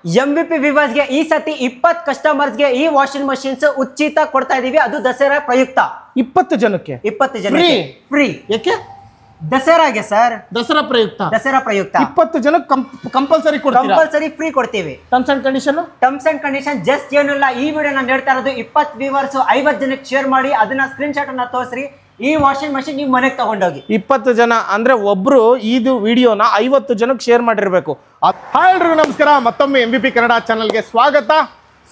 MVP viewers ಗೆ ಈ ಸತಿ 20 ಕಸ್ಟಮರ್ಸ್ ಗೆ ಈ ವಾಷಿಂಗ್ ಮಷೀನ್ಸ್ ಉಚಿತ ಕೊಡ್ತಾ ಇದೀವಿ. ಅದು ದಸರಾ ಪ್ರಯುಕ್ತ 20 ಜನಕ್ಕೆ ಫ್ರೀ. ಯಾಕೆ? ದಸರಾಗೆ ಸರ್, ದಸರಾ ಪ್ರಯುಕ್ತ 20 ಜನಕ್ಕೆ ಕಂಪಲ್ಸರಿ ಫ್ರೀ ಕೊಡ್ತೀವಿ. ಟರ್ಮ್ಸ್ ಅಂಡ್ ಕಂಡೀಷನ್ ಜಸ್ಟ್ ಏನಿಲ್ಲ, ಈ ವಿಡಿಯೋ ನಾನು ಹೇಳ್ತಾ ಇರೋದು 20 ವ್ಯೂವರ್ಸ್ 50 ಜನಕ್ಕೆ ಶೇರ್ ಮಾಡಿ ಅದನ್ನ ಸ್ಕ್ರೀನ್ ಶಾಟ್ ಅನ್ನ ತೋರಿಸ್ರಿ. ಈ ವಾಷಿಂಗ್ ಮಷೀನ್ ನೀವು ಮನೆಗೆ ತಗೊಂಡೋಗಿ 20 ಜನ ಅಂದ್ರೆ ಒಬ್ರು ಇದು ವಿಡಿಯೋನ 50 ಜನಕ್ಕೆ ಶೇರ್ ಮಾಡಿರ್ಬೇಕು. ಹಾಯ್ ಎಲ್ರಿಗೂ ನಮಸ್ಕಾರ, ಮತ್ತೊಮ್ಮೆ MVP ಕನ್ನಡ ಚಾನಲ್ಗೆ ಸ್ವಾಗತ.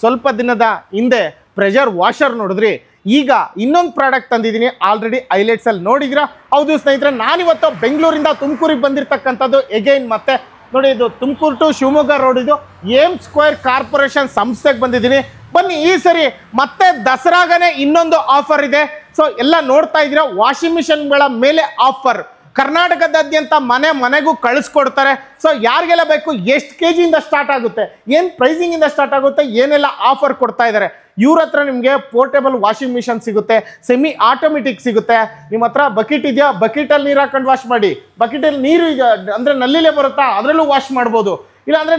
ಸ್ವಲ್ಪ ದಿನದ ಹಿಂದೆ ಪ್ರೆಷರ್ ವಾಷರ್ ನೋಡಿದ್ರಿ, ಈಗ ಇನ್ನೊಂದು ಪ್ರಾಡಕ್ಟ್ ತಂದಿದ್ದೀನಿ. ಆಲ್ರೆಡಿ ಹೈಲೈಟ್ಸ್ ಅಲ್ಲಿ ನೋಡಿದ್ರ. ಹೌದು ಸ್ನೇಹಿತರೆ, ನಾನಿವತ್ತು ಬೆಂಗಳೂರಿಂದ ತುಮಕೂರಿಗೆ ಬಂದಿರತಕ್ಕಂಥದ್ದು ಎಗೈನ್. ಮತ್ತೆ ನೋಡಿ, ಇದು ತುಮಕೂರು ಟು ಶಿವಮೊಗ್ಗ ರೋಡ್, ಇದು ಏಮ್ ಸ್ಕ್ವೇರ್ ಕಾರ್ಪೊರೇಷನ್ ಸಂಸ್ಥೆಗೆ ಬಂದಿದ್ದೀನಿ. ಬನ್ನಿ, ಈ ಸರಿ ಮತ್ತೆ ದಸರಾಗನೇ ಇನ್ನೊಂದು ಆಫರ್ ಇದೆ. ಸೊ ಎಲ್ಲ ನೋಡ್ತಾ ಇದ್ದೀರಾ, ವಾಷಿಂಗ್ ಮಿಷನ್ಗಳ ಮೇಲೆ ಆಫರ್ ಕರ್ನಾಟಕದಾದ್ಯಂತ ಮನೆಗೂ ಕಳಿಸ್ಕೊಡ್ತಾರೆ. ಸೊ ಯಾರಿಗೆಲ್ಲ ಬೇಕು, ಎಷ್ಟು KG ಇಂದ ಸ್ಟಾರ್ಟ್ ಆಗುತ್ತೆ, ಏನು ಪ್ರೈಸಿಂಗ್ ಇಂದ ಸ್ಟಾರ್ಟ್ ಆಗುತ್ತೆ, ಏನೆಲ್ಲ ಆಫರ್ ಕೊಡ್ತಾ ಇದ್ದಾರೆ. ಇವ್ರ ಹತ್ರ ನಿಮಗೆ ಪೋರ್ಟೇಬಲ್ ವಾಷಿಂಗ್ ಮಿಷನ್ ಸಿಗುತ್ತೆ, ಸೆಮಿ ಆಟೋಮೆಟಿಕ್ ಸಿಗುತ್ತೆ. ನಿಮ್ಮ ಹತ್ರ ಬಕೆಟ್ ಇದೆಯಾ, ಬಕೆಟಲ್ಲಿ ನೀರು ಹಾಕೊಂಡು ವಾಶ್ ಮಾಡಿ. ಬಕೆಟಲ್ಲಿ ನೀರು ಇದೆ ಅಂದರೆ ನಲ್ಲಿಲೇ ಬರುತ್ತಾ, ಅದರಲ್ಲೂ ವಾಶ್ ಮಾಡ್ಬೋದು. ಇಲ್ಲ ಅಂದರೆ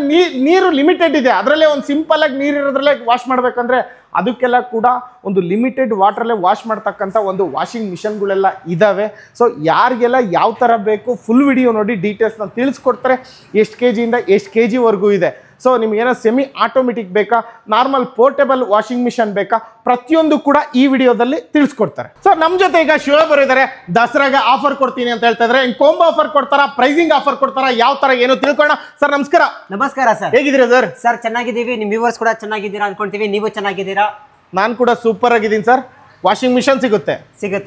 ನೀರು ಲಿಮಿಟೆಡ್ ಇದೆ, ಅದರಲ್ಲೇ ಒಂದು ಸಿಂಪಲ್ ಆಗಿ ನೀರು ಇರೋದ್ರಲ್ಲೇ ವಾಶ್ ಮಾಡ್ಬೇಕಂದ್ರೆ ಅದಕ್ಕೆಲ್ಲ ಕೂಡ ಒಂದು ಲಿಮಿಟೆಡ್ ವಾಟ್ರಲ್ಲೇ ವಾಶ್ ಮಾಡ್ತಕ್ಕಂಥ ಒಂದು ವಾಷಿಂಗ್ ಮಿಷನ್ಗಳೆಲ್ಲ ಇದ್ದಾವೆ. ಸೊ ಯಾರಿಗೆಲ್ಲ ಯಾವ ಥರ ಬೇಕು ಫುಲ್ ವಿಡಿಯೋ ನೋಡಿ ಡೀಟೇಲ್ಸ್ನ ತಿಳಿಸ್ಕೊಡ್ತಾರೆ. ಎಷ್ಟು KG ಇಂದ ಎಷ್ಟು KG ಇದೆ. ಸೊ ನಿಮ್ಗೇನೋ ಸೆಮಿ ಆಟೋಮೆಟಿಕ್ ಬೇಕಾ, ನಾರ್ಮಲ್ ಪೋರ್ಟೇಬಲ್ ವಾಷಿಂಗ್ ಮಿಷನ್ ಬೇಕಾ, ಪ್ರತಿಯೊಂದು ಕೂಡ ಈ ವಿಡಿಯೋದಲ್ಲಿ ತಿಳಿಸ್ಕೊಡ್ತಾರೆ. ಸೊ ನಮ್ಮ ಜೊತೆ ಈಗ ಶಿವ ಬರಿದ್ದಾರೆ. ದಸರಾಗೆ ಆಫರ್ ಕೊಡ್ತೀನಿ ಅಂತ ಹೇಳ್ತಾ ಇದ್ದಾರೆ. ಕೋಂಬೋ ಆಫರ್ ಕೊಡ್ತಾರಾ, ಪ್ರೈಸಿಂಗ್ ಆಫರ್ ಕೊಡ್ತಾರಾ, ಯಾವ ತರ ಏನು ತಿಳ್ಕೊಳ್ಳೋಣ. ಸರ್ ನಮಸ್ಕಾರ. ನಮಸ್ಕಾರ ಸರ್, ಹೇಗಿದ್ದೀರಾ ಸರ್? ಸರ್ ಚೆನ್ನಾಗಿದ್ದೀವಿ, ನಿಮ್ಮ ವ್ಯೂವರ್ಸ್ ಕೂಡ ಚೆನ್ನಾಗಿದ್ದೀರಾ ಅನ್ಕೊಂತೀವಿ. ನೀವು ಚೆನ್ನಾಗಿದ್ದೀರಾ? ನಾನು ಕೂಡ ಸೂಪರ್ ಆಗಿದ್ದೀನಿ ಸರ್. ವಾಷಿಂಗ್ ಮಿಷನ್ ಸಿಗುತ್ತೆ,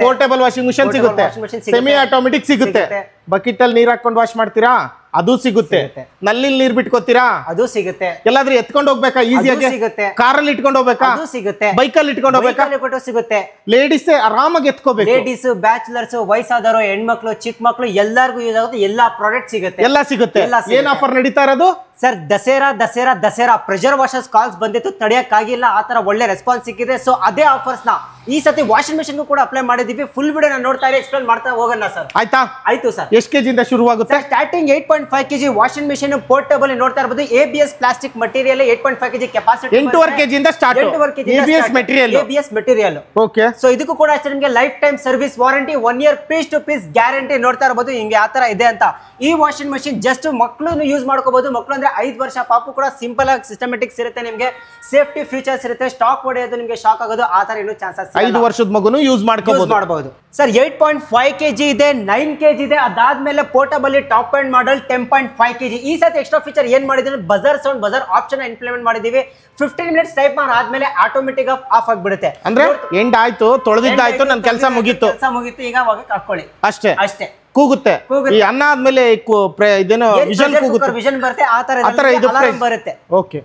ಪೋರ್ಟೇಬಲ್ ವಾಷಿಂಗ್ ಮಿಷನ್ ಸಿಗುತ್ತೆ, ಸೆಮಿ ಆಟೋಮೆಟಿಕ್ ಸಿಗುತ್ತೆ. ಬಕೆಟ್ ಅಲ್ಲಿ ನೀರ್ ಹಾಕೊಂಡು ವಾಶ್ ಮಾಡ್ತೀರಾ, ಅದು ಸಿಗುತ್ತೆ. ನಲ್ಲಿ ನೀರ್ ಬಿಟ್ಕೋತೀರಾ, ಅದು ಸಿಗುತ್ತೆ. ಎಲ್ಲಾದ್ರೂ ಎತ್ಕೊಂಡು ಹೋಗ್ಬೇಕಾ, ಈಸಿಯಾಗಿ ಸಿಗುತ್ತೆ. ಕಾರಲ್ಲಿ ಇಟ್ಕೊಂಡು ಹೋಗ್ಬೇಕಾ, ಅದು ಸಿಗುತ್ತೆ. ಬೈಕಲ್ಲಿ ಇಟ್ಕೊಂಡು ಹೋಗ್ಬೇಕಾ, ಸಿಗುತ್ತೆ. ಲೇಡೀಸ್ ಆರಾಮಾಗಿ ಎತ್ಕೋಬೇಕು. ಲೇಡೀಸ್, ಬ್ಯಾಚುಲರ್ಸ್, ವಯಸ್ಸಾದವರು, ಹೆಣ್ಮಕ್ಳು, ಚಿಕ್ಕ ಮಕ್ಳು ಎಲ್ಲರಿಗೂ ಯೂಸ್ ಆಗುತ್ತೆ. ಎಲ್ಲಾ ಪ್ರಾಡಕ್ಟ್ ಸಿಗುತ್ತೆ, ಎಲ್ಲ ಸಿಗುತ್ತೆ. ಏನ್ ಆಫರ್ ನಡೀತಾ ಇರೋದು sir? Dasara pressure washers calls ಬಂದಿತ್ತು, ತಡೆಯಕ್ಕಾಗಿಲ್ಲ. ಆ ತರ ಒಳ್ಳೆ ರೆಸ್ಪಾನ್ಸ್ ಸಿಕ್ಕಿದೆ. ಸೊ ಅದೇ ಆಫರ್ಸ್ ನ ಈ ಸತಿ ವಾಷಿಂಗ್ ಮಿಷನ್ ಕೂಡ ಅಪ್ಲೈ ಮಾಡಿದೀವಿ. ಫುಲ್ ವಿಡಿಯೋ ನಾನು ನೋಡ್ತಾ ಎಕ್ಸ್ಪ್ಲೇನ್ ಮಾಡ್ತಾ ಹೋಗೋಣ ಸರ್. ಆಯ್ತಾ? ಆಯ್ತು ಸರ್. ಎಷ್ಟು KG ಇಂದ ಶುರುವಾಗುತ್ತೆ? Starting 8.5 kg washing machine portable ನೋಡ್ತಾ ಇರಬಹುದು. ABS plastic material, 8.5 kg capacity, 8.5 kg ಇಂದ start. 8.5 kg ABS material. Okay. So ಇದಕ್ಕೂ ಕೂಡ ಅಷ್ಟೇ ನಿಮಗೆ lifetime service warranty, 1 year piece to piece guarantee. ನೋಡ್ತಾ ಇರಬಹುದು ಹಿಂಗೆ ಆ ತರ ಇದೆ ಅಂತ. ಈ ವಾಷಿಂಗ್ ಮಷಿನ್ ಜಸ್ಟ್ ಮಕ್ಕಳು ಯೂಸ್ ಮಾಡ್ಕೋಬಹುದು. ಮಕ್ಕಳು ಅಂದ್ರೆ 5 ವರ್ಷ ಪಾಪು ಕೂಡ ಸಿಂಪಲ್ ಆಗಿ ಸಿಸ್ಟಮೆಟಿಕ್ಸ್ ಇರುತ್ತೆ. ನಿಮಗೆ ಸೇಫ್ಟಿ ಫೀಚರ್ಸ್ ಇರುತ್ತೆ. ಸ್ಟಾಕ್ ಹೊಡೆಯೋದು ನಿಮಗೆ ಶಾಕ್ ಆಗೋದು ಆ ತರ ಏನು ಚಾನ್ಸಸ್ 5 ವರ್ಷದ ಮಗುನು ಯೂಸ್ ಮಾಡಬಹುದು ಸರ್. 8.5 kg ಇದೆ, 9 kg ಇದೆ. ಅದಾದ್ಮೇಲೆ portable top and model 10.5 kg. ಈ ಸತಿ ಎಕ್ಸ್ಟ್ರಾ ಫೀಚರ್ ಏನ್ ಮಾಡಿದ್ರೆ buzzer sound, buzzer option implement ಮಾಡಿದೀವಿ. 15 ಮಿನಿಟ್ಸ್ ಟೈಪ್ ಆದ್ಮೇಲೆ ಆಟೋಮೆಟಿಕ್ ಆಫ್ ಆಗಿಬಿಡುತ್ತೆ. ಅಂದ್ರೆ ಎಂಡ್ ಆಯ್ತು, ತೊಳೆದಿದ್ದಾಯ್ತು, ನನ್ನ ಕೆಲಸ ಮುಗೀತು. ಈಗ ಹೋಗಿ ಕಳ್ಕೊಳ್ಳಿ ಅಷ್ಟೇ. ಕೂಗುತ್ತೆ. ಈ ಅನ್ನ ಆದ್ಮೇಲೆ ಇದೇನೋ ವಿಷನ್ ಬರುತ್ತೆ, ಆ ತರ ಇದು ಬರುತ್ತೆ. ಓಕೆ.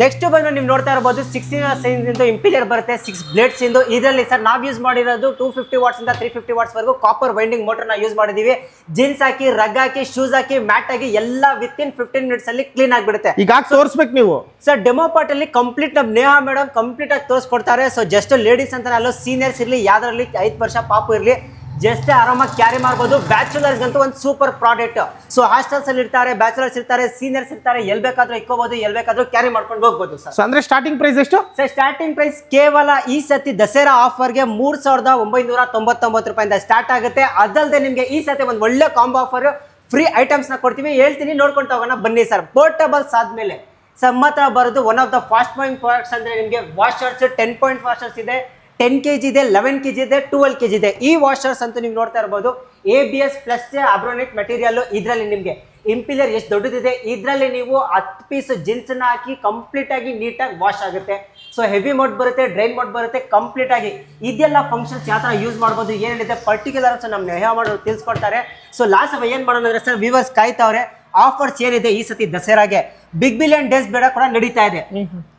ನೆಕ್ಸ್ಟ್ ಬಂದು ನೀವು ನೋಡ್ತಾ ಇರಬಹುದು 16 ಇಂಪೀರಿಯರ್ ಬರುತ್ತೆ, 6 ಬ್ಲೇಡ್ಸ್ ಇಂದು. ಇದರಲ್ಲಿ ಸರ್ ನಾವು ಯೂಸ್ ಮಾಡಿರೋದು 250 ವಾಟ್ಸ್ ಇಂದ 350 ವಾಟ್ಸ್ ವರೆಗೂ ಕಾಪರ್ ವೈಂಡಿಂಗ್ ಮೋಟರ್ ನ ಯೂಸ್ ಮಾಡಿದೀವಿ. ಜೀನ್ಸ್ ಹಾಕಿ, ರಗ್ ಹಾಕಿ, ಶೂಸ್ ಹಾಕಿ, ಮ್ಯಾಟ್ ಆಗಿ ಎಲ್ಲ ವಿತಿನ್ 15 ಮಿನಿಟ್ಸ್ ಅಲ್ಲಿ ಕ್ಲೀನ್ ಆಗಿಬಿಡುತ್ತೆ. ಈಗ ತೋರಿಸ್ಬೇಕು ನೀವು ಸರ್. ಡೆಮೋ ಪಾರ್ಟ್ ಅಲ್ಲಿ ಕಂಪ್ಲೀಟ್ ನಮ್ಮ ನೇಹಾ ಮೇಡಮ್ ಕಂಪ್ಲೀಟ್ ಆಗಿ ತೋರಿಸ್ಕೊಡ್ತಾರೆ. ಸೊ ಜಸ್ಟ್ ಲೇಡೀಸ್ ಅಂತ ಅಲ್ಲ, ಸೀನಿಯರ್ಸ್ ಇರ್ಲಿ, ಯಾವ್ದ್ರಲ್ಲಿ 5 ವರ್ಷ ಪಾಪು ಇರ್ಲಿ, ಜಸ್ಟ್ ಆರಾಮಾಗಿ ಕ್ಯಾರಿ ಮಾಡಬಹುದು. ಬ್ಯಾಚುಲರ್ಸ್ ಅಂತೂ ಒಂದು ಸೂಪರ್ ಪ್ರಾಡಕ್ಟ್. ಸೊ ಹಾಸ್ಟೆಲ್ಸ್ ಅಲ್ಲಿ ಇರ್ತಾರೆ, ಬ್ಯಾಚುಲರ್ಸ್ ಇರ್ತಾರೆ, ಸೀನಿಯರ್ಸ್ ಇರ್ತಾರೆ, ಎಲ್ ಬೇಕಾದ್ರೂ ಇಕ್ಕೋಬಹುದು, ಎಲ್ ಬೇಕಾದ್ರೂ ಕ್ಯಾರಿ ಮಾಡ್ಕೊಂಡು ಹೋಗ್ಬೋದು ಸರ್. ಅಂದ್ರೆ ಸ್ಟಾರ್ಟಿಂಗ್ ಪ್ರೈಸ್ ಎಷ್ಟು ಸರ್? ಸ್ಟಾರ್ಟಿಂಗ್ ಪ್ರೈಸ್ ಕೇವಲ ಈ ಸತಿ ದಸರಾ ಆಫರ್ಗೆ 3999 ರೂಪಾಯಿಂದ ಸ್ಟಾರ್ಟ್ ಆಗುತ್ತೆ. ಅದಲ್ಲದೆ ನಿಮಗೆ ಈ ಸತಿ ಒಂದು ಒಳ್ಳೆ ಕಾಂಬೋ ಆಫರ್, ಫ್ರೀ ಐಟಮ್ಸ್ ನ ಕೊಡ್ತೀವಿ. ಹೇಳ್ತೀನಿ, ನೋಡ್ಕೊಂಡು ಹೋಗೋಣ ಬನ್ನಿ ಸರ್. ಪೋರ್ಟಬಲ್ಸ್ ಆದ್ಮೇಲೆ ಸಮ್ಮತ್ರ ಬರೋದು one of the fast moving products ಅಂದ್ರೆ ನಿಮಗೆ ವಾಷರ್ಸ್. 10 ಪಾಯಿಂಟ್ ವಾಷರ್ಸ್ ಇದೆ, 10 kg ಇದೆ, 11 kg ಇದೆ, 12 kg ಇದೆ. ಈ ವಾಷರ್ಸ್ ಅಂತೂ ನೀವು ನೋಡ್ತಾ ಇರಬಹುದು. ABS ಪ್ಲಸ್ ಅಬ್ರೋನಿಕ್ ಮೆಟೀರಿಯಲ್. ಇದರಲ್ಲಿ ನಿಮಗೆ ಇಂಪೀರಿಯರ್ ಎಷ್ಟು ದೊಡ್ಡದಿದೆ, ಇದರಲ್ಲಿ ನೀವು 10 ಪೀಸ್ ಜೀನ್ಸ್ ನ ಹಾಕಿ ಕಂಪ್ಲೀಟ್ ಆಗಿ ನೀಟಾಗಿ ವಾಶ್ ಆಗುತ್ತೆ. ಸೊ ಹೆವಿ ಮೋಡ್ ಬರುತ್ತೆ, ಡ್ರೈನ್ ಮೋಡ್ ಬರುತ್ತೆ ಕಂಪ್ಲೀಟ್ ಆಗಿ. ಇದೆಲ್ಲ ಫಂಕ್ಷನ್ಸ್ ಯಾವ ತರ ಯೂಸ್ ಮಾಡ್ಬೋದು, ಏನಿದೆ ಪರ್ಟಿಕ್ಯುಲರ್ಸ್ ನಮ್ಮ ನೇಹಾ ಮಾಡೋರು ತಿಳಿಸ್ಕೊಡ್ತಾರೆ. ಸೊ ಲಾಸ್ಟ್ ಏನ್ ಮಾಡೋಣ ಅಂದ್ರೆ ಸರ್, ವ್ಯೂವರ್ಸ್ ಕಾಯ್ತಾವ್ರೆ. ಆಫರ್ಸ್ ಏನಿದೆ ಈ ಸತಿ ದಸರಾಗೆ, ಬಿಗ್ ಬಿಲಿಯನ್ ಡೇಸ್ ಬೇಡ ಕೂಡ ನಡೀತಾ ಇದೆ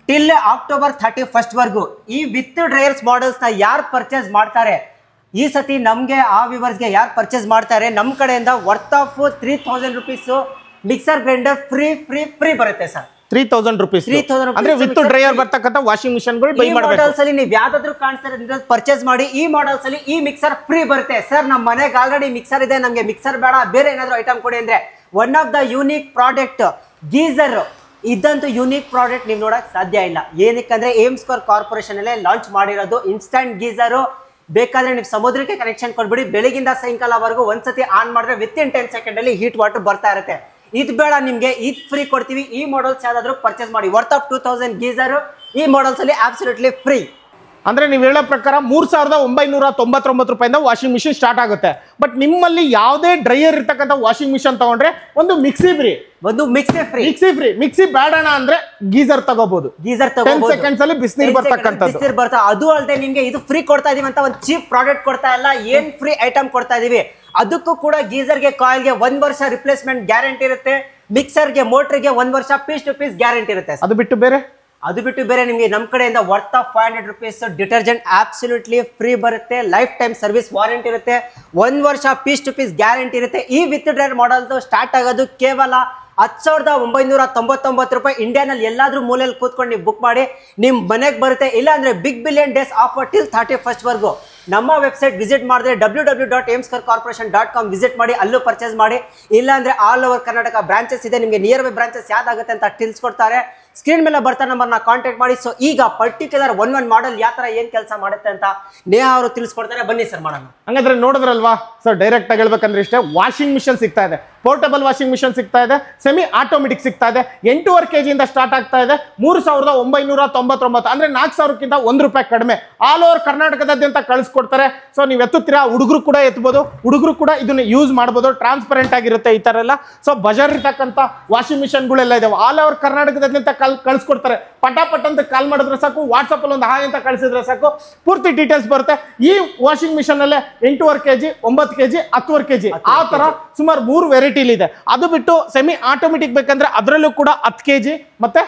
ಟಿಲ್ October 31st ವರೆಗೂ. ಈ ವಿತ್ ಡ್ರೈಯರ್ಸ್ ಮಾಡೆಲ್ಸ್ ನ ಯಾರು ಪರ್ಚೇಸ್ ಮಾಡ್ತಾರೆ ಈ ಸತಿ, ನಮ್ಗೆ ಆ ವ್ಯೂವರ್ಸ್ಗೆ ಯಾರು ಪರ್ಚೇಸ್ ಮಾಡ್ತಾರೆ, ನಮ್ಮ ಕಡೆಯಿಂದ worth of 3000 rupees mixer grinder free ಬರುತ್ತೆ ಸರ್. 3000 rupees ಅಂದ್ರೆ ವಿತ್ ಡ್ರೈಯರ್ ಬರ್ತಕ್ಕಂಥ ವಾಷಿಂಗ್ ಮಿಷನ್ಗಳು ಬೈ ಮಾಡಬೇಕು. ಮಾಡೆಲ್ಸ್ ಅಲ್ಲಿ ನೀವು ಯಾವ್ದಾದ್ರು ಕಾಣಿಸ್ತಾರೆ ಪರ್ಚೇಸ್ ಮಾಡಿ. ಈ ಮಾಡೆಲ್ಸ್ ಅಲ್ಲಿ ಈ ಮಿಕ್ಸರ್ ಫ್ರೀ ಬರುತ್ತೆ ಸರ್. ನಮ್ಮ ಮನೆಗೆ ಆಲ್ರೆಡಿ ಮಿಕ್ಸರ್ ಇದೆ, ನಮಗೆ ಮಿಕ್ಸರ್ ಬೇಡ, ಬೇರೆ ಏನಾದ್ರು ಐಟಮ್ ಕೊಡಿ ಅಂದ್ರೆ one of the unique product geyser ಇದಂತೂ ಯೂನಿಕ್ ಪ್ರಾಡಕ್ಟ್ ನೀವು ನೋಡಕ್ ಸಾಧ್ಯ ಇಲ್ಲ. ಏನಕ್ಕಂದ್ರೆ ಏಮ್ಸ್ಕೋರ್ ಕಾರ್ಪೊರೇಷನ್ ಅಲ್ಲೇ ಲಾಂಚ್ ಮಾಡಿರೋದು ಇನ್ಸ್ಟಂಟ್ ಗೀಸರು. ಬೇಕಾದ್ರೆ ನೀವು ಸಮುದ್ರಕ್ಕೆ ಕನೆಕ್ಷನ್ ಕೊಟ್ಬಿಡಿ, ಬೆಳಗಿಂದ ಸಾಯಂಕಾಲವರೆಗೂ ಒಂದ್ಸತಿ ಆನ್ ಮಾಡಿದ್ರೆ ವಿತಿನ್ 10 ಸೆಕೆಂಡ್ ಅಲ್ಲಿ ಹೀಟ್ ವಾಟರ್ ಬರ್ತಾ ಇರುತ್ತೆ. ಇದು ಬೇಡ ನಿಮ್ಗೆ ಇದು ಫ್ರೀ ಕೊಡ್ತೀವಿ. ಈ ಮಾಡಲ್ಸ್ ಯಾವ್ದಾದ್ರು ಪರ್ಚೇಸ್ ಮಾಡಿ ವರ್ತ್ ಆಫ್ 2000 ಗೀಸರ್ ಈ ಮಾಡಲ್ಸ್ ಅಲ್ಲಿ ಅಬ್ಸಲ್ಯೂಟ್ಲಿ ಫ್ರೀ. ಅಂದ್ರೆ ನೀವು ಹೇಳೋ ಪ್ರಕಾರ 3999 ರೂಪಾಯಿಂದ ವಾಷಿಂಗ್ ಮಿಷಿನ್ ಸ್ಟಾರ್ಟ್ ಆಗುತ್ತೆ. ಬಟ್ ನಿಮ್ಮಲ್ಲಿ ಯಾವುದೇ ಡ್ರೈಯರ್ ಇರ್ತಕ್ಕಂಥ ವಾಷಿಂಗ್ ಮಿಷಿನ್ ತಗೊಂಡ್ರೆ ಒಂದು ಮಿಕ್ಸಿ ಫ್ರೀ, ಮಿಕ್ಸಿ ಬೇಡಣ ಅಂದ್ರೆ ಗೀಸರ್ ತಗೋಬಹುದು. 10 ಸೆಕೆಂಡ್ಸ್ ಅಲ್ಲಿ ಬಿಸಿನೀರು ಬರ್ತಕ್ಕಂಥದ್ದು ಬರ್ತಾ. ಅದು ಅಲ್ಲದೆ ನಿಮ್ಗೆ ಇದು ಫ್ರೀ ಕೊಡ್ತಾ ಇದೀವಿ ಅಂತ ಒಂದು ಚೀಪ್ ಪ್ರಾಡಕ್ಟ್ ಕೊಡ್ತಾ ಇಲ್ಲ, ಏನ್ ಫ್ರೀ ಐಟಮ್ ಕೊಡ್ತಾ ಇದೀವಿ. ಅದಕ್ಕೂ ಕೂಡ ಗೀಸರ್ಗೆ ಕಾಯಿಲ್ಗೆ 1 ವರ್ಷ ರಿಪ್ಲೇಸ್ಮೆಂಟ್ ಗ್ಯಾರಂಟಿ ಇರುತ್ತೆ. ಮಿಕ್ಸರ್ಗೆ ಮೋಟರ್ಗೆ 1 ವರ್ಷ ಪೀಸ್ ಟು ಪೀಸ್ ಗ್ಯಾರಂಟಿ ಇರುತ್ತೆ. ಅದು ಬಿಟ್ಟು ಬೇರೆ ನಿಮಗೆ ನಮ್ಮ ಕಡೆಯಿಂದ worth of 500 rupees detergent absolutely free ಬರುತ್ತೆ. ಲೈಫ್ ಟೈಮ್ ಸರ್ವಿಸ್ ವಾರಂಟಿ ಇರುತ್ತೆ. 1 ವರ್ಷ ಪೀಸ್ ಟು ಪೀಸ್ ಗ್ಯಾರಂಟಿ ಇರುತ್ತೆ. ಈ ವಿತ್ ಡ್ರೈಯರ್ ಮಾಡಲ್ದು ಸ್ಟಾರ್ಟ್ ಆಗೋದು ಕೇವಲ 10,999 ರೂಪಾಯಿ. ಇಂಡಿಯಾನಲ್ಲಿ ಎಲ್ಲಾದ್ರೂ ಮೂಲೆಯಲ್ಲಿ ಕೂತ್ಕೊಂಡು ನೀವು ಬುಕ್ ಮಾಡಿ ನಿಮ್ಮ ಮನೆಗೆ ಬರುತ್ತೆ. ಇಲ್ಲ ಅಂದ್ರೆ Big Billion Days offer till 31st ವರೆಗೂ ನಮ್ಮ ವೆಬ್ಸೈಟ್ ವಿಸಿಟ್ ಮಾಡಿದ್ರೆ www.amscorecorporation.com ವಿಸಿಟ್ ಮಾಡಿ, ಅಲ್ಲೂ ಪರ್ಚೇಸ್ ಮಾಡಿ. ಇಲ್ಲ ಅಂದ್ರೆ ಆಲ್ ಓವರ್ ಕರ್ನಾಟಕ ಬ್ರಾಂಚಸ್ ಇದೆ. ನಿಮಗೆ ನಿಯರ್ ಬೈ ಬ್ರಾಂಚಸ್ ಯಾವ್ದಾಗುತ್ತೆ ಅಂತ ತಿಳಿಸ್ಕೊಡ್ತಾರೆ. ಸ್ಕ್ರೀನ್ ಮೇಲೆ ಬರ್ತಾ ನಂಬರ್ನ ಕಾಂಟ್ಯಾಕ್ಟ್ ಮಾಡಿ. ಸೊ ಈಗ ಪರ್ಟಿಕ್ಯುಲರ್ ಒನ್ ಮಾಡಲ್ ಯಾವ ತರ ಏನ್ ಕೆಲಸ ಮಾಡುತ್ತೆ ಅಂತ ನೇಹಾ ಅವರು ತಿಳಿಸ್ಕೊಡ್ತಾರೆ. ಬನ್ನಿ ಸರ್ ಮಾಡೋಣ. ಹಂಗಾದ್ರೆ ನೋಡಿದ್ರಲ್ವಾ ಸರ್, ಡೈರೆಕ್ಟ್ ಆಗಿ ಹೇಳ್ಬೇಕಂದ್ರೆ ಇಷ್ಟೇ. ವಾಷಿಂಗ್ ಮಿಷನ್ ಸಿಗ್ತಾ ಇದೆ, ಪೋರ್ಟಬಲ್ ವಾಷಿಂಗ್ ಮಿಷನ್ ಸಿಗ್ತಾ ಇದೆ, ಸೆಮಿ ಆಟೋಮೆಟಿಕ್ ಸಿಗ್ತಾ ಇದೆ. 8.5 kg ಇಂದ ಸ್ಟಾರ್ಟ್ ಆಗ್ತಾ ಇದೆ. 3,999 ಅಂದ್ರೆ 4,000ಕ್ಕಿಂತ ₹1 ಕಡಿಮೆ. ಆಲ್ ಓವರ್ ಕರ್ನಾಟಕದಾದ್ಯಂತ ಕಳಿಸ್ಕೊಡ್ತಾರೆ. ಸೊ ನೀವು ಎತ್ತುತ್ತೀರಾ, ಹುಡುಗರು ಕೂಡ ಎತ್ತಬಹುದು, ಹುಡುಗರು ಕೂಡ ಇದನ್ನ ಯೂಸ್ ಮಾಡಬಹುದು. ಟ್ರಾನ್ಸ್ಪರೆಂಟ್ ಆಗಿರುತ್ತೆ ಈ ತರ ಎಲ್ಲ. ಸೊ ಬಜಾರ್ ಇರ್ತಕ್ಕಂಥ ವಾಷಿಂಗ್ ಮಿಷನ್ಗಳೆಲ್ಲ ಇದಾವೆ. ಆಲ್ ಓವರ್ ಕರ್ನಾಟಕದಾದ್ಯಂತ ಕಳಿಸ್ಕೊಡ್ತಾರೆ. ಪಟಾಪಟ್ ಅಂತ ಕಾಲ್ ಮಾಡಿದ್ರೆ ಸಾಕು, ವಾಟ್ಸಪ್ ಅಲ್ಲಿ ಒಂದು ಹಾಯ್ ಅಂತ ಕಳಿಸಿದ್ರೆ ಸಾಕು, ಪೂರ್ತಿ ಡೀಟೇಲ್ಸ್ ಬರುತ್ತೆ. ಈ ವಾಷಿಂಗ್ ಮಿಷನ್ ಅಲ್ಲೇ 8.5 kg, 9 kg, 10 kg ಆ ತರ ಸುಮಾರು 3 ವೆರೈಟಿ ಇದೆ. ಅದು ಬಿಟ್ಟು ಸೆಮಿ ಆಟೋಮೆಟಿಕ್ ಬೇಕಂದ್ರೆ ಅದರಲ್ಲೂ ಕೂಡ 10 kg ಮತ್ತೆ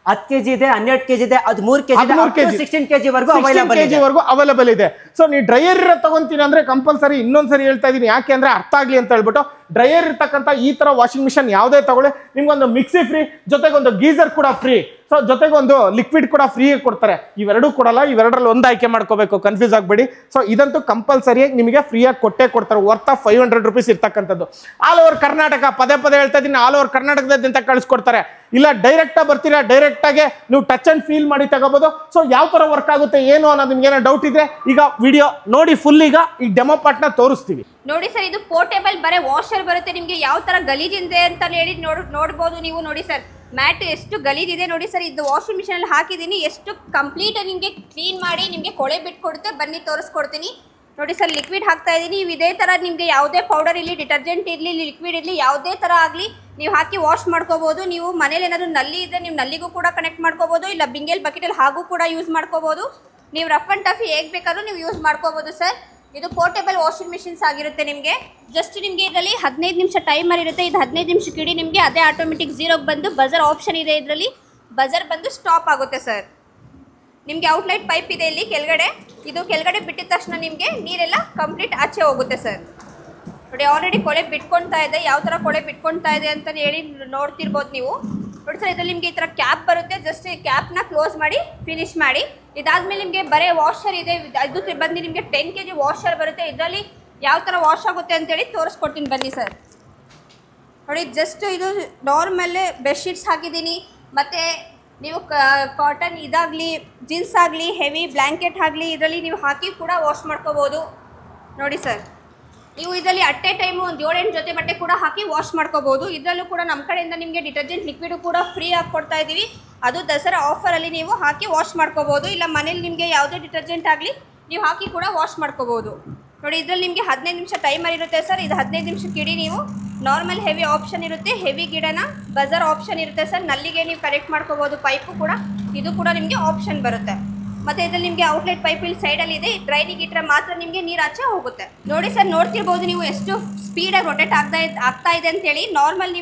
10 kg ಇದೆ, 12 kg ಇದೆ, 13 kg ಇದೆ, 16 kg ವರೆಗೂ ಅವೈಲೇಬಲ್ ಇದೆ. ಸೊ ನೀವು ಡ್ರೈಯರ್ ತಗೊಂತೀನಿ ಅಂದ್ರೆ ಕಂಪಲ್ಸರಿ ಇನ್ನೊಂದ್ಸರಿ ಹೇಳ್ತಾ ಇದೀನಿ, ಯಾಕೆ ಅಂದ್ರೆ ಅರ್ಥ ಆಗ್ಲಿ ಅಂತ ಹೇಳ್ಬಿಟ್ಟು, ಡ್ರೈಯರ್ ಇರ್ತಕ್ಕಂಥ ಈ ತರ ವಾಷಿಂಗ್ ಮಿಷನ್ ಯಾವುದೇ ತಗೊಳ್ಳಿ ನಿಮ್ಗೊಂದು ಮಿಕ್ಸಿ ಫ್ರೀ, ಜೊತೆಗೆ ಒಂದು ಗೀಸರ್ ಕೂಡ ಫ್ರೀ. ಸೊ ಜೊತೆಗೆ ಒಂದು ಲಿಕ್ವಿಡ್ ಕೂಡ ಫ್ರೀ ಕೊಡ್ತಾರೆ. ಇವೆರಡೂ ಕೊಡಲ್ಲ, ಇವೆರಡರಲ್ಲಿ ಒಂದು ಆಯ್ಕೆ ಮಾಡ್ಕೋಬೇಕು, ಕನ್ಫ್ಯೂಸ್ ಆಗಬೇಡಿ. ಸೊ ಇದಂತೂ ಕಂಪಲ್ಸರಿಯಾಗಿ ನಿಮಗೆ ಫ್ರೀಯಾಗಿ ಕೊಡ್ತಾರೆ. ವರ್ತ್ ಆಫ್ 500 ರೂಪೀಸ್ ಇರ್ತಕ್ಕಂಥದ್ದು. ಆಲ್ ಓವರ್ ಕರ್ನಾಟಕ, ಪದೇ ಹೇಳ್ತಾ ಇದ್ದೀನಿ, ಆಲ್ ಓವರ್ ಕರ್ನಾಟಕದಾದ್ಯಂತ ಕಳಿಸ್ಕೊಡ್ತಾರೆ. ಇಲ್ಲ ಡೈರೆಕ್ಟ್ ಬರ್ತೀರಾ, ಡೈರೆಕ್ಟ್ ಆಗಿ ನೀವು ಟಚ್ ಅಂಡ್ ಫೀಲ್ ಮಾಡಿ ತಗೋಬಹುದು. ಸೊ ಯಾವ ತರ ವರ್ಕ್ ಆಗುತ್ತೆ ಏನು ಅನ್ನೋದು ನಿಮ್ಗೆ ಏನೋ ಡೌಟ್ ಇದ್ರೆ ಈಗ ವಿಡಿಯೋ ನೋಡಿ ಫುಲ್ ಈಗ ಈ ಡೆಮೋ ಪಾರ್ಟ್ ನ ತೋರಿಸ್ತೀವಿ. ನೋಡಿ ಸರ್, ಇದು ಪೋರ್ಟೇಬಲ್ ಬರೇ ವಾಷರ್ ಬರುತ್ತೆ. ನಿಮ್ಗೆ ಯಾವ ತರ ಗಲೀಜಿದೆ ಅಂತ ಹೇಳಿ ನೋಡ್ಬೋದು ನೀವು. ನೋಡಿ ಸರ್, ಮ್ಯಾಟ್ ಎಷ್ಟು ಗಲೀಜಿದೆ ನೋಡಿ ಸರ್. ಇದು ವಾಷಿಂಗ್ ಮಿಷನ್ ಅಲ್ಲಿ ಹಾಕಿದ್ದೀನಿ, ಎಷ್ಟು ಕಂಪ್ಲೀಟ್ ನಿಮಗೆ ಕ್ಲೀನ್ ಮಾಡಿ ನಿಮಗೆ ಕೊಳೆ ಬಿಟ್ಕೊಡುತ್ತೆ. ಬನ್ನಿ ತೋರಿಸ್ಕೊಡ್ತೀನಿ. ನೋಡಿ ಸರ್, ಲಿಕ್ವಿಡ್ ಹಾಕ್ತಾ ಇದ್ದೀನಿ. ನೀವು ಇದೇ ತರ ನಿಮಗೆ ಯಾವುದೇ ಪೌಡರ್ ಇರಲಿ, ಡಿಟರ್ಜೆಂಟ್ ಇರಲಿ, ಲಿಕ್ವಿಡ್ ಇರಲಿ, ಯಾವುದೇ ತರ ಆಗಲಿ ನೀವು ಹಾಕಿ ವಾಶ್ ಮಾಡ್ಕೋಬಹುದು. ನೀವು ಮನೇಲಿ ಏನಾದ್ರು ನಲ್ಲಿ ಇದ್ರೆ ನೀವು ನಲ್ಲಿಗೂ ಕೂಡ ಕನೆಕ್ಟ್ ಮಾಡ್ಕೋಬಹುದು. ಇಲ್ಲ ಬಿಂಗೆಲ್ ಬಕೆಟಲ್ಲಿ ಹಾಗೂ ಕೂಡ ಯೂಸ್ ಮಾಡ್ಕೋಬಹುದು. ನೀವು ರಫ್ ಅಂಡ್ ಟಫ್ ಹೇಗೆ ಬೇಕಾದ್ರೂ ನೀವು ಯೂಸ್ ಮಾಡ್ಕೋಬಹುದು ಸರ್. ಇದು ಪೋರ್ಟೇಬಲ್ ವಾಷಿಂಗ್ ಮಿಷಿನ್ಸ್ ಆಗಿರುತ್ತೆ. ನಿಮಗೆ ಜಸ್ಟ್ ನಿಮಗೆ ಇದರಲ್ಲಿ 15 ನಿಮಿಷ ಟೈಮರ್ ಇರುತ್ತೆ. ಇದು 15 ನಿಮಿಷಕ್ಕೆ ಇಡೀ ನಿಮಗೆ ಅದೇ ಆಟೋಮೆಟಿಕ್ ಝೀರೋಗೆ ಬಂದು ಬಜರ್ ಆಪ್ಷನ್ ಇದೆ. ಇದರಲ್ಲಿ ಬಜರ್ ಬಂದು ಸ್ಟಾಪ್ ಆಗುತ್ತೆ ಸರ್. ನಿಮಗೆ ಔಟ್ಲೈಟ್ ಪೈಪ್ ಇದೆ ಇಲ್ಲಿ ಕೆಳಗಡೆ. ಇದು ಕೆಳಗಡೆ ಬಿಟ್ಟಿದ ತಕ್ಷಣ ನಿಮಗೆ ನೀರೆಲ್ಲ ಕಂಪ್ಲೀಟ್ ಆಚೆ ಹೋಗುತ್ತೆ ಸರ್. ನೋಡಿ ಆಲ್ರೆಡಿ ಕೊಳೆ ಬಿಟ್ಕೊಳ್ತಾ ಇದೆ. ಯಾವ ಥರ ಕೊಳೆ ಬಿಟ್ಕೊಳ್ತಾ ಇದೆ ಅಂತ ಹೇಳಿ ನೋಡ್ತಿರ್ಬೋದು ನೀವು. ನೋಡಿ ಸರ್, ಇದರಲ್ಲಿ ನಿಮಗೆ ಈ ಥರ ಕ್ಯಾಪ್ ಬರುತ್ತೆ. ಜಸ್ಟ್ ಈ ಕ್ಯಾಪ್ನ ಕ್ಲೋಸ್ ಮಾಡಿ ಫಿನಿಶ್ ಮಾಡಿ. ಇದಾದಮೇಲೆ ನಿಮಗೆ ಬರೀ ವಾಷರ್ ಇದೆ. ಇದು ಬಂದು ನಿಮಗೆ 10 kg ವಾಷರ್ ಬರುತ್ತೆ. ಇದರಲ್ಲಿ ಯಾವ ಥರ ವಾಶ್ ಆಗುತ್ತೆ ಅಂತೇಳಿ ತೋರಿಸ್ಕೊಡ್ತೀನಿ ಬನ್ನಿ ಸರ್. ನೋಡಿ ಜಸ್ಟ್ ಇದು ನಾರ್ಮಲ್ ಬೆಡ್ಶೀಟ್ಸ್ ಹಾಕಿದ್ದೀನಿ. ಮತ್ತು ನೀವು ಕಾಟನ್ ಇದಾಗಲಿ, ಜೀನ್ಸ್ ಆಗಲಿ, ಹೆವಿ ಬ್ಲ್ಯಾಂಕೆಟ್ ಆಗಲಿ ಇದರಲ್ಲಿ ನೀವು ಹಾಕಿ ಕೂಡ ವಾಶ್ ಮಾಡ್ಕೋಬೋದು. ನೋಡಿ ಸರ್, ನೀವು ಇದರಲ್ಲಿ ಅಟ್ ಎ ಟೈಮು ಒಂದು 7-8 ಜೊತೆ ಬಟ್ಟೆ ಕೂಡ ಹಾಕಿ ವಾಶ್ ಮಾಡ್ಕೋಬೋದು. ಇದರಲ್ಲೂ ಕೂಡ ನಮ್ಮ ಕಡೆಯಿಂದ ನಿಮಗೆ ಡಿಟರ್ಜೆಂಟ್ ಲಿಕ್ವಿಡು ಕೂಡ ಫ್ರೀ ಆಗಿ ಕೊಡ್ತಾ ಇದ್ದೀವಿ. ಅದು ದಸರಾ ಆಫರಲ್ಲಿ ನೀವು ಹಾಕಿ ವಾಶ್ ಮಾಡ್ಕೋಬೋದು. ಇಲ್ಲ ಮನೇಲಿ ನಿಮಗೆ ಯಾವುದೇ ಡಿಟರ್ಜೆಂಟ್ ಆಗಲಿ ನೀವು ಹಾಕಿ ಕೂಡ ವಾಶ್ ಮಾಡ್ಕೋಬೋದು. ನೋಡಿ ಇದರಲ್ಲಿ ನಿಮಗೆ 15 ನಿಮಿಷ ಟೈಮರ್ ಇರುತ್ತೆ ಸರ್. ಇದು 15 ನಿಮಿಷಕ್ಕೆ ಇಡೀ ನೀವು ನಾರ್ಮಲ್ ಹೆವಿ ಆಪ್ಷನ್ ಇರುತ್ತೆ. ಹೆವಿ ಗಿಡನ ಬಜರ್ ಆಪ್ಷನ್ ಇರುತ್ತೆ ಸರ್. ನಲ್ಲಿಗೆ ನೀವು ಕನೆಕ್ಟ್ ಮಾಡ್ಕೋಬೋದು. ಪೈಪು ಕೂಡ ಇದು ಕೂಡ ನಿಮಗೆ ಆಪ್ಷನ್ ಬರುತ್ತೆ. ಮತ್ತು ಇದರಲ್ಲಿ ನಿಮಗೆ ಔಟ್ಲೆಟ್ ಪೈಪ್ ಇಲ್ಲಿ ಸೈಡಲ್ಲಿ ಇದೆ. ಡ್ರೈನಿಗೆ ಇಟ್ಟರೆ ಮಾತ್ರ ನಿಮಗೆ ನೀರು ಆಚೆ ಹೋಗುತ್ತೆ. ನೋಡಿ ಸರ್, ನೋಡ್ತಿರ್ಬೋದು ನೀವು ಎಷ್ಟು ಸ್ಪೀಡಾಗಿ ರೊಟೇಟ್ ಆಗ್ತಾ ಇದೆ ಅಂತೇಳಿ. ನಾರ್ಮಲ್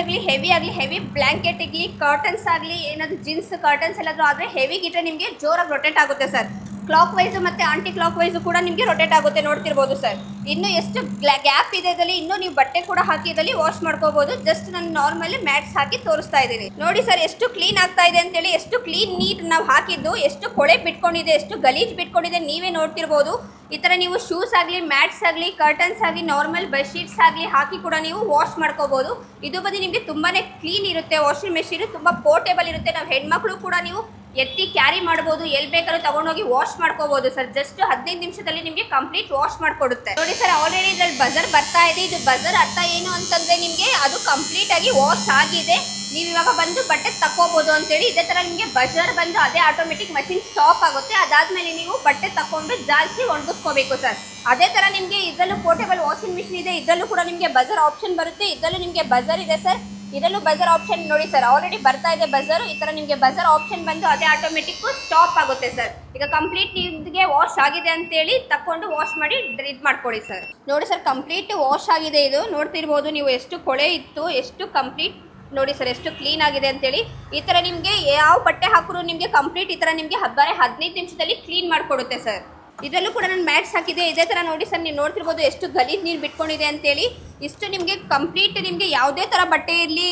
ಆಗಲಿ, ಹೆವಿ ಆಗಲಿ, ಹೆವಿ ಬ್ಲ್ಯಾಂಕೆಟ್ ಆಗಲಿ, ಕರ್ಟನ್ಸ್ ಆಗಲಿ, ಏನಾದರೂ ಜೀನ್ಸ್ ಕರ್ಟನ್ಸ್ ಎಲ್ಲಾದರೂ ಆದರೆ ಹೆವಿಗೆ ಇಟ್ಟರೆ ನಿಮಗೆ ಜೋರಾಗಿ ರೊಟೇಟ್ ಆಗುತ್ತೆ ಸರ್. ಕ್ಲಾಕ್ ವೈಸು ಮತ್ತು ಆಂಟಿ ಕ್ಲಾಕ್ ವೈಸು ಕೂಡ ನಿಮಗೆ ರೊಟೇಟ್ ಆಗುತ್ತೆ. ನೋಡ್ತಿರ್ಬೋದು ಸರ್, ಇನ್ನೂ ಎಷ್ಟು ಗ್ಯಾಪ್ ಇದೆ ಇದರಲ್ಲಿ. ಇನ್ನೂ ನೀವು ಬಟ್ಟೆ ಕೂಡ ಹಾಕಿ ಇದರಲ್ಲಿ ವಾಶ್ ಮಾಡ್ಕೋಬೋದು. ಜಸ್ಟ್ ನಾನು ನಾರ್ಮಲಿ ಮ್ಯಾಟ್ಸ್ ಹಾಕಿ ತೋರಿಸ್ತಾ ಇದ್ದೀನಿ. ನೋಡಿ ಸರ್, ಎಷ್ಟು ಕ್ಲೀನ್ ಆಗ್ತಾ ಇದೆ ಅಂತೇಳಿ. ಎಷ್ಟು ಕ್ಲೀನ್ ನೀಟ್ ನಾವು ಹಾಕಿದ್ದು, ಎಷ್ಟು ಕೊಳೆ ಬಿಟ್ಕೊಂಡಿದೆ, ಎಷ್ಟು ಗಲೀಜ್ ಬಿಟ್ಕೊಂಡಿದೆ ನೀವೇ ನೋಡ್ತಿರ್ಬೋದು. ಈ ತರ ನೀವು ಶೂಸ್ ಆಗಲಿ, ಮ್ಯಾಟ್ಸ್ ಆಗಲಿ, ಕರ್ಟನ್ಸ್ ಆಗಲಿ, ನಾರ್ಮಲ್ ಬೆಡ್ಶೀಟ್ಸ್ ಆಗಲಿ ಹಾಕಿ ಕೂಡ ನೀವು ವಾಶ್ ಮಾಡ್ಕೋಬಹುದು. ಇದು ಬಂದು ನಿಮಗೆ ತುಂಬಾನೇ ಕ್ಲೀನ್ ಇರುತ್ತೆ. ವಾಷಿಂಗ್ ಮೆಷಿನ್ ತುಂಬಾ ಪೋರ್ಟೇಬಲ್ ಇರುತ್ತೆ. ನಾವು ಹೆಣ್ಮಕ್ಳು ಕೂಡ ನೀವು ಎತ್ತಿ ಕ್ಯಾರಿ ಮಾಡ್ಬೋದು, ಎಲ್ಲಿ ಬೇಕಾದ್ರೂ ತಗೊಂಡೋಗಿ ವಾಶ್ ಮಾಡ್ಕೋಬಹುದು ಸರ್. ಜಸ್ಟ್ 15 ನಿಮಿಷದಲ್ಲಿ ನಿಮಗೆ ಕಂಪ್ಲೀಟ್ ವಾಶ್ ಮಾಡ್ಕೊಡುತ್ತೆ. ನೋಡಿ ಸರ್, ಆಲ್ರೆಡಿ ಇದ್ರಲ್ಲಿ ಬಜರ್ ಬರ್ತಾ ಇದೆ. ಇದು ಬಜರ್ ಅರ್ಥ ಏನು ಅಂತಂದ್ರೆ ನಿಮಗೆ ಅದು ಕಂಪ್ಲೀಟ್ ಆಗಿ ವಾಶ್ ಆಗಿದೆ, ನೀವು ಇವಾಗ ಬಂದು ಬಟ್ಟೆ ತಕ್ಕೋಬಹುದು ಅಂತೇಳಿ. ಇದೇ ತರ ನಿಮಗೆ ಬಜರ್ ಬಂದು ಅದೇ ಆಟೋಮೆಟಿಕ್ ಮಷಿನ್ ಸ್ಟಾಪ್ ಆಗುತ್ತೆ. ಅದಾದ್ಮೇಲೆ ನೀವು ಬಟ್ಟೆ ತಕೊಂಡು ಜಾಸ್ತಿ ಒಣಗಿಸ್ಕೋಬೇಕು ಸರ್. ಅದೇ ತರ ನಿಮಗೆ ಇದರಲ್ಲೂ ಪೋರ್ಟೇಬಲ್ ವಾಷಿಂಗ್ ಮಿಷಿನ್ ಇದೆ. ಇದರಲ್ಲೂ ಕೂಡ ನಿಮಗೆ ಬಜರ್ ಆಪ್ಷನ್ ಬರುತ್ತೆ. ಇದರಲ್ಲೂ ನಿಮಗೆ ಬಜರ್ ಇದೆ ಸರ್. ಇದರಲ್ಲೂ ಬಜರ್ ಆಪ್ಷನ್ ನೋಡಿ ಸರ್, ಆಲ್ರೆಡಿ ಬರ್ತಾ ಇದೆ ಬಜರ್. ಈ ತರ ನಿಮಗೆ ಬಜರ್ ಆಪ್ಷನ್ ಬಂದು ಅದೇ ಆಟೋಮೆಟಿಕ್ ಸ್ಟಾಪ್ ಆಗುತ್ತೆ ಸರ್. ಈಗ ಕಂಪ್ಲೀಟ್ ನಿಮಗೆ ವಾಶ್ ಆಗಿದೆ ಅಂತೇಳಿ ತಕೊಂಡು ವಾಶ್ ಮಾಡಿ ಇದು ಮಾಡ್ಕೊಳ್ಳಿ ಸರ್. ನೋಡಿ ಸರ್, ಕಂಪ್ಲೀಟ್ ವಾಶ್ ಆಗಿದೆ. ಇದು ನೋಡ್ತಿರ್ಬೋದು ನೀವು ಎಷ್ಟು ಕೊಳೆ ಇತ್ತು, ಎಷ್ಟು ಕಂಪ್ಲೀಟ್ ನೋಡಿ ಸರ್ ಎಷ್ಟು ಕ್ಲೀನ್ ಆಗಿದೆ ಅಂತೇಳಿ. ಈ ತರ ನಿಮಗೆ ಯಾವ ಬಟ್ಟೆ ಹಾಕಿದ್ರು ನಿಮಗೆ ಕಂಪ್ಲೀಟ್ ಈ ತರ ನಿಮಗೆ 15 ನಿಮಿಷದಲ್ಲಿ ಕ್ಲೀನ್ ಮಾಡಿಕೊಡುತ್ತೆ ಸರ್. ಇದರಲ್ಲೂ ಕೂಡ ನಾನು ಮ್ಯಾಟ್ಸ್ ಹಾಕಿದೆ. ಇದೇ ತರ ನೋಡಿ ಸರ್, ನೀವು ನೋಡ್ತಿರ್ಬೋದು ಎಷ್ಟು ಗಲೀಜ್ ನೀರು ಬಿಟ್ಕೊಂಡಿದೆ ಅಂತೇಳಿ. ಇಷ್ಟು ನಿಮಗೆ ಕಂಪ್ಲೀಟ್ ನಿಮಗೆ ಯಾವುದೇ ತರ ಬಟ್ಟೆ ಇರಲಿ,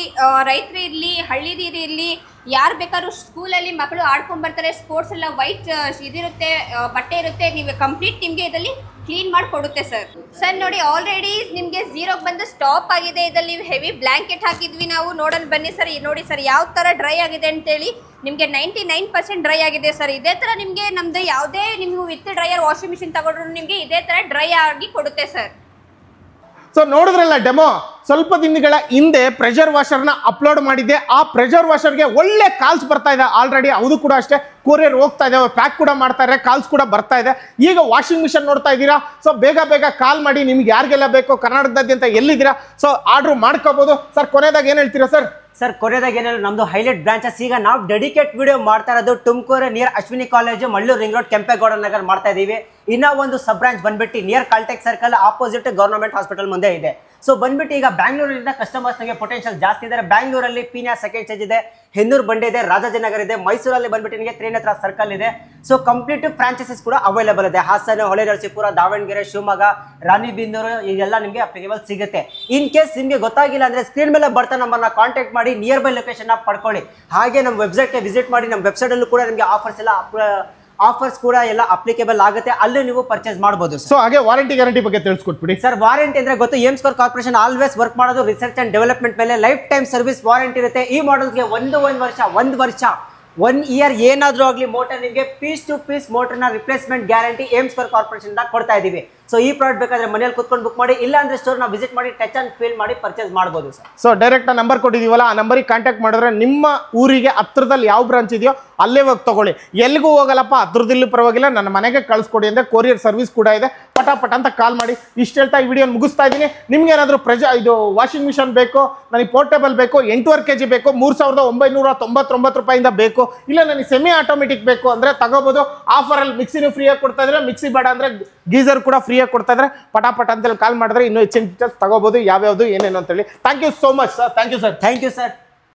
ರೈತರು ಇರಲಿ, ಹಳ್ಳಿದು ಇರಲಿ, ಯಾರು ಬೇಕಾದ್ರೂ ಸ್ಕೂಲಲ್ಲಿ ಮಕ್ಕಳು ಆಡ್ಕೊಂಡು ಬರ್ತಾರೆ, ಸ್ಪೋರ್ಟ್ಸ್ ಎಲ್ಲ ವೈಟ್ ಇದಿರುತ್ತೆ ಬಟ್ಟೆ ಇರುತ್ತೆ, ನೀವು ಕಂಪ್ಲೀಟ್ ನಿಮಗೆ ಇದರಲ್ಲಿ ಕ್ಲೀನ್ ಮಾಡಿ ಕೊಡುತ್ತೆ ಸರ್. ಸರ್ ನೋಡಿ, ಆಲ್ರೆಡಿ ನಿಮಗೆ 0ಗೆ ಬಂದು ಸ್ಟಾಪ್ ಆಗಿದೆ. ಇದರಲ್ಲಿ ಹೆವಿ ಬ್ಲ್ಯಾಂಕೆಟ್ ಹಾಕಿದ್ವಿ ನಾವು. ನೋಡೋಣ ಬನ್ನಿ ಸರ್. ನೋಡಿ ಸರ್ ಯಾವ ತರ ಡ್ರೈ ಆಗಿದೆ ಅಂತೇಳಿ. ನಿಮಗೆ 99% ಡ್ರೈ ಆಗಿದೆ ಸರ್. ಇದೇ ತರ ನಿಮಗೆ ನಮ್ದು ಯಾವುದೇ ನೀವು ವಿತ್ ಡ್ರೈಯರ್ ವಾಷಿಂಗ್ ಮಿಷಿನ್ ತಗೊಂಡ್ರು ನಿಮಗೆ ಇದೇ ತರ ಡ್ರೈ ಆಗಿ ಕೊಡುತ್ತೆ ಸರ್. ಸೊ ನೋಡಿದ್ರಲ್ಲ ಡೆಮೋ. ಸ್ವಲ್ಪ ದಿನಗಳ ಹಿಂದೆ ಪ್ರೆಷರ್ ವಾಷರ್ನ ಅಪ್ಲೋಡ್ ಮಾಡಿದ್ದೆ. ಆ ಪ್ರೆಷರ್ ವಾಷರ್ಗೆ ಒಳ್ಳೆ ಕಾಲ್ಸ್ ಬರ್ತಾ ಇದೆ ಆಲ್ರೆಡಿ. ಅದು ಕೂಡ ಅಷ್ಟೇ, ಕೊರಿಯರ್ ಹೋಗ್ತಾ ಇದೆ, ಪ್ಯಾಕ್ ಕೂಡ ಮಾಡ್ತಾ ಇದ್ದಾರೆ, ಕಾಲ್ಸ್ ಕೂಡ ಬರ್ತಾ ಇದೆ. ಈಗ ವಾಷಿಂಗ್ ಮಿಷನ್ ನೋಡ್ತಾ ಇದ್ದೀರಾ, ಸೊ ಬೇಗ ಕಾಲ್ ಮಾಡಿ. ನಿಮ್ಗೆ ಯಾರಿಗೆಲ್ಲ ಬೇಕೋ ಕರ್ನಾಟಕದಾದ್ಯಂತ ಎಲ್ಲಿದ್ದೀರಾ ಸೊ ಆರ್ಡರ್ ಮಾಡ್ಕೋಬಹುದು. ಸರ್ ಕೊನೆದಾಗ ಏನು ಹೇಳ್ತೀರಾ ಸರ್? ಸರ್ ಕೊನೆದಾಗ ಏನಿಲ್ಲ, ನಮ್ದು ಹೈಲೈಟ್ ಬ್ರಾಂಚಸ್ ಈಗ ನಾವು ಡೆಡಿಕೇಟ್ ವಿಡಿಯೋ ಮಾಡ್ತಾ ಇರೋದು Tumakuru near Ashwini college, Mallur ring road, Kempegowda Nagar ಮಾಡ್ತಾ ಇದೀವಿ. ಇನ್ನೂ ಒಂದು ಸಬ್ ಬ್ರಾಂಚ್ ಬಂದ್ಬಿಟ್ಟು near Caltech circle opposite government hospital ಮುಂದೆ ಇದೆ. ಸೊ ಬಂದ್ಬಿಟ್ಟು ಈಗ ಬ್ಯಾಂಗ್ಳೂರಿಂದ ಕಸ್ಟಮರ್ಸ್ಗೆ ಪೊಟೆನ್ಷಿಯಲ್ ಜಾಸ್ತಿ ಇದ್ದಾರೆ. ಬ್ಯಾಂಗ್ಳೂರಲ್ಲಿ ಪೀನ್ಯಾ ಸೆಕೆಂಡ್ ಸ್ಟೇಜ್ ಇದೆ, ಹೆನ್ನೂರು ಬಂಡೆ ಇದೆ, ರಾಜಾಜಿನಗರ್ ಇದೆ, ಮೈಸೂರಲ್ಲಿ ಬಂದ್ಬಿಟ್ಟು ನಿಮಗೆ ತ್ರಿನೇತ್ರ ಸರ್ಕಲ್ ಇದೆ. ಸೊ ಕಂಪ್ಲೀಟ್ ಫ್ರಾಂಚೈಸಸ್ ಕೂಡ ಅವೈಲೇಬಲ್ ಇದೆ. ಹಾಸನ, ಹೊಳೆನರಸೀಪುರ, ದಾವಣಗೆರೆ, ಶಿವಮೊಗ್ಗ, ರಾಣಿಬೆನ್ನೂರು ಇದೆಲ್ಲ ನಿಮಗೆ ಅಪ್ಲಿಕೇಬಲ್ ಸಿಗುತ್ತೆ. ಇನ್ ಕೇಸ್ ನಿಮಗೆ ಗೊತ್ತಾಗಿಲ್ಲ ಅಂದ್ರೆ ಸ್ಕ್ರೀನ್ ಮೇಲೆ ಬರ್ತಾ ನಮ್ಮನ್ನ ಕಾಂಟ್ಯಾಕ್ಟ್ ಮಾಡಿ ನಿಯರ್ ಬೈ ಲೊಕೇಶನ್ ಪಡ್ಕೊಳ್ಳಿ. ಹಾಗೆ ನಮ್ಮ ವೆಬ್ಸೈಟ್ಗೆ ವಿಸಿಟ್ ಮಾಡಿ. ನಮ್ಮ ವೆಬ್ಸೈಟಲ್ಲೂ ಕೂಡ ನಿಮಗೆ ಆಫರ್ಸ್ ಕೂಡ ಎಲ್ಲ ಅಪ್ಲಿಕೇಬಲ್ ಆಗುತ್ತೆ, ಅಲ್ಲಿ ನೀವು ಪರ್ಚೇಸ್ ಮಾಡಬಹುದು. ಸೊ ಹಾಗೆ ವಾರಂಟಿ ಗ್ಯಾರಂಟಿ ಬಗ್ಗೆ ತಿಳಿಸ್ಕೊಟ್ಬಿಡಿ ಸರ್. ವಾರಂಟಿ ಅಂದ್ರೆ ಗೊತ್ತು, M score corporation always work ಮಾಡೋದು ರಿಸರ್ಚ್ ಅಂಡ್ ಡೆವಲಪ್ಮೆಂಟ್ ಮೇಲೆ. ಲೈಫ್ ಟೈಮ್ ಸರ್ವಿಸ್ ವಾರಂಟಿ ಇರುತ್ತೆ. ಈ ಮಾಡೆಲ್ಸ್ಗೆ ಒಂದು ವರ್ಷ 1 ಇಯರ್ ಏನಾದರೂ ಆಗಲಿ ಮೋಟರ್ ನಿಮಗೆ ಪೀಸ್ ಟು ಪೀಸ್ ಮೋಟರ್ನ replacement guarantee M score corporation ಕೊಡ್ತಾ ಇದೀವಿ. ಸೊ ಈ ಪ್ರಾಡಕ್ಟ್ ಬೇಕಾದ್ರೆ ಮನೆಯಲ್ಲಿ ಕುತ್ಕೊಂಡು ಬುಕ್ ಮಾಡಿ, ಇಲ್ಲ ಅಂದ್ರೆ ಸ್ಟೋರ್ನ ವಿಸಿಟ್ ಮಾಡಿ ಟಚ್ ಅಂಡ್ ಫೀಲ್ ಮಾಡಿ ಪರ್ಚೇಸ್ ಮಾಡಬಹುದು ಸರ್. ಸೊ ಡೈರೆಕ್ಟ್ ನಂಬರ್ ಕೊಟ್ಟಿದೀವಲ್ಲ, ಆ ನಂಬರಿಗೆ ಕಾಂಟ್ಯಾಕ್ಟ್ ಮಾಡಿದ್ರೆ ನಿಮ್ಮ ಊರಿಗೆ ಹತ್ರದಲ್ಲಿ ಯಾವ ಬ್ರಾಂಚ್ ಇದೆಯೋ ಅಲ್ಲೇ ಹೋಗಿ ತಗೊಳ್ಳಿ. ಎಲ್ಲಿಗೂ ಹೋಗಲ್ಲಪ್ಪ, ಹತ್ರದಲ್ಲಿ ಪರವಾಗಿಲ್ಲ, ನನ್ನ ಮನೆಗೆ ಕಳಿಸ್ಕೊಡಿ ಅಂದರೆ ಕೊರಿಯರ್ ಸರ್ವಿಸ್ ಕೂಡ ಇದೆ. ಪಟಾಪಟ ಅಂತ ಕಾಲ್ ಮಾಡಿ. ಇಷ್ಟು ಹೇಳ್ತಾ ಈ ವಿಡಿಯೋ ಮುಗಿಸ್ತಾ ಇದ್ದೀನಿ. ನಿಮ್ಗೆ ಏನಾದರೂ ಇದು ವಾಷಿಂಗ್ ಮಿಷನ್ ಬೇಕು, ನನಗೆ ಪೋರ್ಟೇಬಲ್ ಬೇಕು, 8.5 kg ಬೇಕು, 3,999 ರೂಪಾಯಿಂದ ಬೇಕು, ಇಲ್ಲ ನನಗೆ ಸೆಮಿ ಆಟೋಮೆಟಿಕ್ ಬೇಕು ಅಂದರೆ ತಗೋಬೋದು. ಆಫರಲ್ಲಿ ಮಿಕ್ಸಿನೂ ಫ್ರೀಯಾಗಿ ಕೊಡ್ತಾ ಇದ್ರೆ, ಮಿಕ್ಸಿ ಬೇಡ ಅಂದರೆ ಗೀಸರ್ ಕೂಡ ಫ್ರೀಯಾಗಿ ಕೊಡ್ತಾ ಇದ್ರೆ ಪಟಾಪಟ ಅಂತೇಳಿ ಕಾಲ್ ಮಾಡಿದ್ರೆ ಇನ್ನೂ ಹೆಚ್ಚಿನ ಡೀಟೇಲ್ಸ್ ತಗೋಬೋದು, ಯಾವ್ಯಾವುದು ಏನೇನು ಅಂತೇಳಿ. Thank you so much sir. Thank you sir.